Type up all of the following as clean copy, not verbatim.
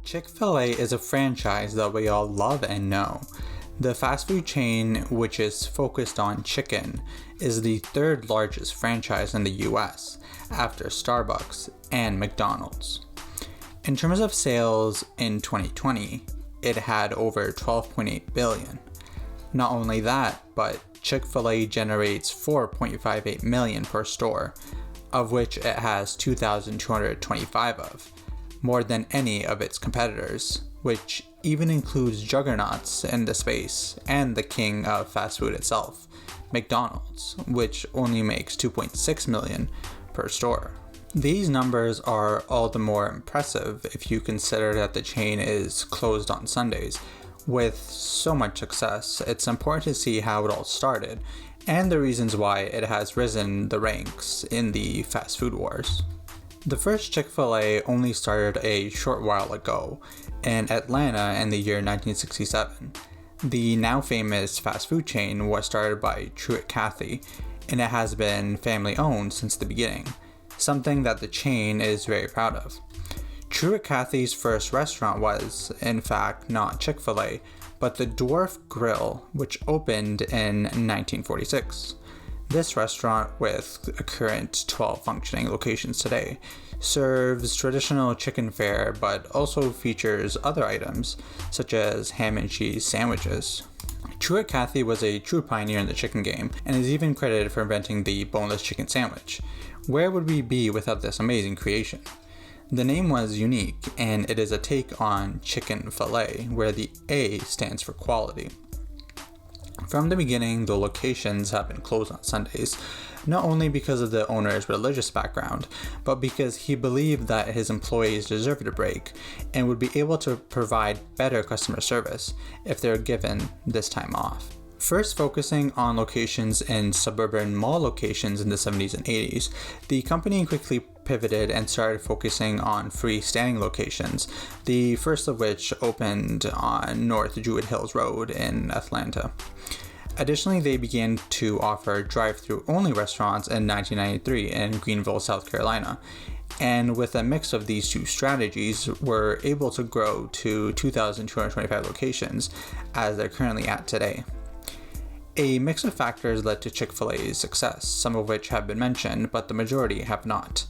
Chick-fil-A is a franchise that we all love and know. The fast food chain, which is focused on chicken, is the third largest franchise in the US, after Starbucks and McDonald's. In terms of sales in 2020, it had over 12.8 billion. Not only that, but Chick-fil-A generates 4.58 million per store, of which it has 2,225 of, more than any of its competitors, which even includes juggernauts in the space and the king of fast food itself, McDonald's, which only makes 2.6 million per store. These numbers are all the more impressive if you consider that the chain is closed on Sundays. With so much success, it's important to see how it all started and the reasons why it has risen the ranks in the fast food wars. The first Chick-fil-A only started a short while ago in Atlanta in the year 1967. The now famous fast food chain was started by Truett Cathy, and it has been family owned since the beginning, something that the chain is very proud of. Truett Cathy's first restaurant was, in fact, not Chick-fil-A, but the Dwarf Grill, which opened in 1946. This restaurant, with a current 12 functioning locations today, serves traditional chicken fare but also features other items, such as ham and cheese sandwiches. Truett Cathy was a true pioneer in the chicken game and is even credited for inventing the boneless chicken sandwich. Where would we be without this amazing creation? The name was unique, and it is a take on chicken-filet, where the A stands for quality. From the beginning, the locations have been closed on Sundays, not only because of the owner's religious background, but because he believed that his employees deserved a break and would be able to provide better customer service if they were given this time off. First focusing on locations in suburban mall locations in the 70s and 80s, the company quickly pivoted and started focusing on freestanding locations, the first of which opened on North Druid Hills Road in Atlanta. Additionally, they began to offer drive-thru only restaurants in 1993 in Greenville, South Carolina, and with a mix of these two strategies, were able to grow to 2,225 locations, as they're currently at today. A mix of factors led to Chick-fil-A's success, some of which have been mentioned, but the majority have not.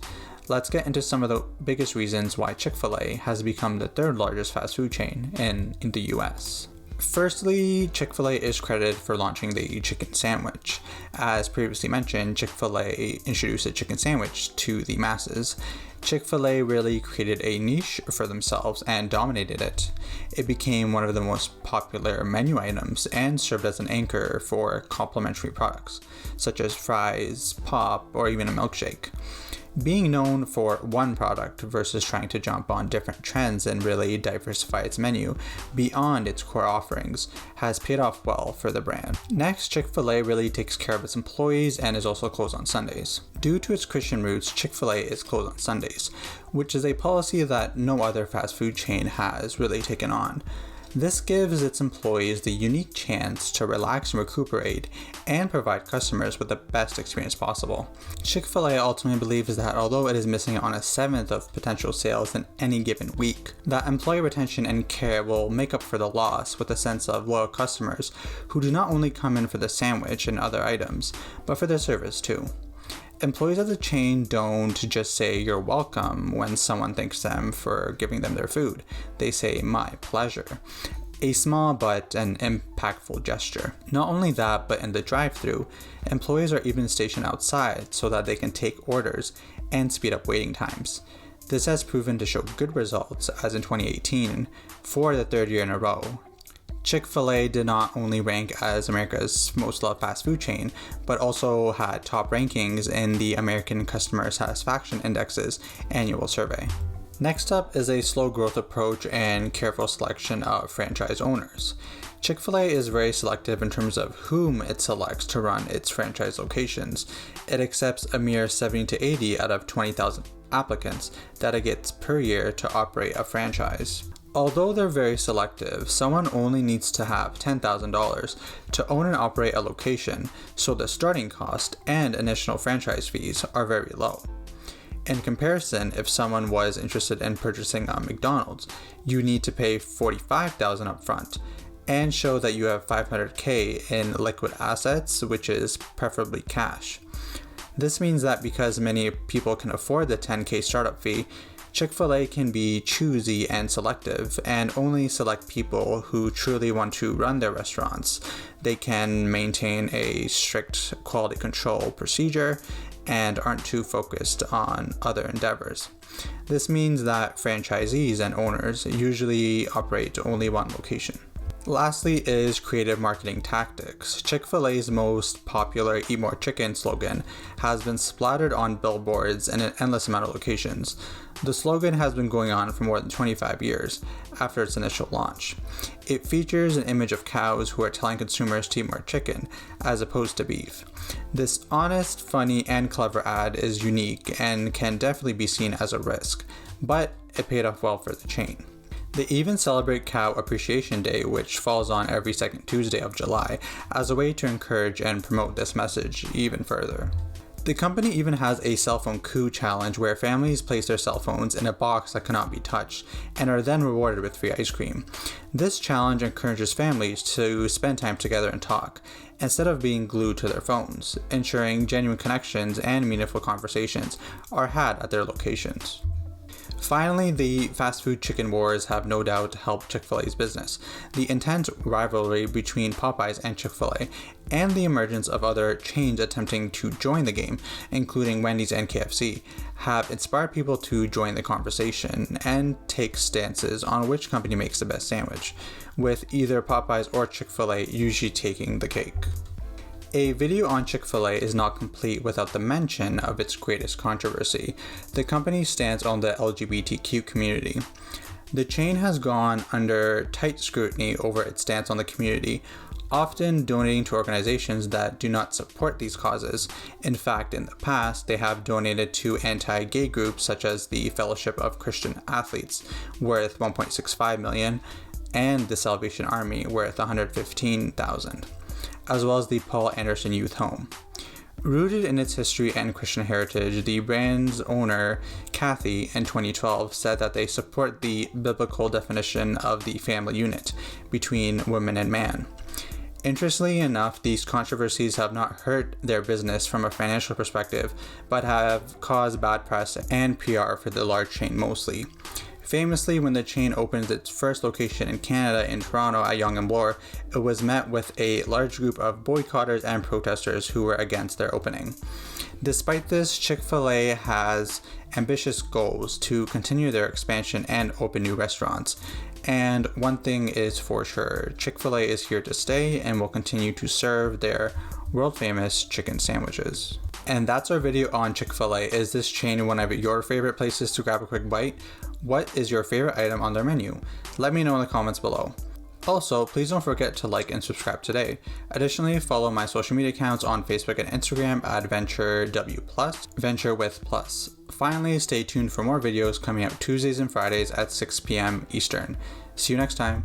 Let's get into some of the biggest reasons why Chick-fil-A has become the third largest fast food chain in the US. Firstly, Chick-fil-A is credited for launching the chicken sandwich. As previously mentioned, Chick-fil-A introduced a chicken sandwich to the masses. Chick-fil-A really created a niche for themselves and dominated it. It became one of the most popular menu items and served as an anchor for complementary products, such as fries, pop, or even a milkshake. Being known for one product versus trying to jump on different trends and really diversify its menu beyond its core offerings has paid off well for the brand. Next, Chick-fil-A really takes care of its employees and is also closed on Sundays. Due to its Christian roots, Chick-fil-A is closed on Sundays, which is a policy that no other fast food chain has really taken on. This gives its employees the unique chance to relax and recuperate and provide customers with the best experience possible. Chick-fil-A ultimately believes that although it is missing on a seventh of potential sales in any given week, that employee retention and care will make up for the loss with a sense of loyal customers who do not only come in for the sandwich and other items, but for their service too. Employees of the chain don't just say you're welcome when someone thanks them for giving them their food. They say my pleasure. A small but an impactful gesture. Not only that, but in the drive-thru, employees are even stationed outside so that they can take orders and speed up waiting times. This has proven to show good results, as in 2018, for the third year in a row. Chick-fil-A did not only rank as America's most loved fast food chain, but also had top rankings in the American Customer Satisfaction Index's annual survey. Next up is a slow growth approach and careful selection of franchise owners. Chick-fil-A is very selective in terms of whom it selects to run its franchise locations. It accepts a mere 70 to 80 out of 20,000 applicants that it gets per year to operate a franchise. Although they're very selective, someone only needs to have $10,000 to own and operate a location, so the starting cost and initial franchise fees are very low. In comparison, if someone was interested in purchasing a McDonald's, you need to pay $45,000 upfront and show that you have $500K in liquid assets, which is preferably cash. This means that because many people can afford the $10K startup fee, Chick-fil-A can be choosy and selective and only select people who truly want to run their restaurants. They can maintain a strict quality control procedure and aren't too focused on other endeavors. This means that franchisees and owners usually operate only one location. Lastly is creative marketing tactics. Chick-fil-A's most popular Eat More Chicken slogan has been splattered on billboards in an endless amount of locations. The slogan has been going on for more than 25 years after its initial launch. It features an image of cows who are telling consumers to eat more chicken as opposed to beef. This honest, funny, and clever ad is unique and can definitely be seen as a risk, but it paid off well for the chain. They even celebrate Cow Appreciation Day, which falls on every second Tuesday of July, as a way to encourage and promote this message even further. The company even has a cell phone coup challenge where families place their cell phones in a box that cannot be touched and are then rewarded with free ice cream. This challenge encourages families to spend time together and talk, instead of being glued to their phones, ensuring genuine connections and meaningful conversations are had at their locations. Finally, the fast food chicken wars have no doubt helped Chick-fil-A's business. The intense rivalry between Popeyes and Chick-fil-A, and the emergence of other chains attempting to join the game, including Wendy's and KFC, have inspired people to join the conversation and take stances on which company makes the best sandwich, with either Popeyes or Chick-fil-A usually taking the cake. A video on Chick-fil-A is not complete without the mention of its greatest controversy, the company's stance on the LGBTQ community. The chain has gone under tight scrutiny over its stance on the community, often donating to organizations that do not support these causes. In fact, in the past, they have donated to anti-gay groups such as the Fellowship of Christian Athletes, worth $1.65 million, and the Salvation Army, worth $115,000. as well as the Paul Anderson Youth Home. Rooted in its history and Christian heritage, the brand's owner, Kathy, in 2012 said that they support the biblical definition of the family unit between woman and man. Interestingly enough, these controversies have not hurt their business from a financial perspective, but have caused bad press and PR for the large chain mostly. Famously, when the chain opened its first location in Canada in Toronto at Yonge and Bloor, it was met with a large group of boycotters and protesters who were against their opening. Despite this, Chick-fil-A has ambitious goals to continue their expansion and open new restaurants. And one thing is for sure, Chick-fil-A is here to stay and will continue to serve their world-famous chicken sandwiches. And that's our video on Chick-fil-A. Is this chain one of your favorite places to grab a quick bite? What is your favorite item on their menu? Let me know in the comments below. Also, please don't forget to like and subscribe today. Additionally, follow my social media accounts on Facebook and Instagram at VentureW+, Venture with Plus. Finally, stay tuned for more videos coming out Tuesdays and Fridays at 6 p.m. Eastern. See you next time.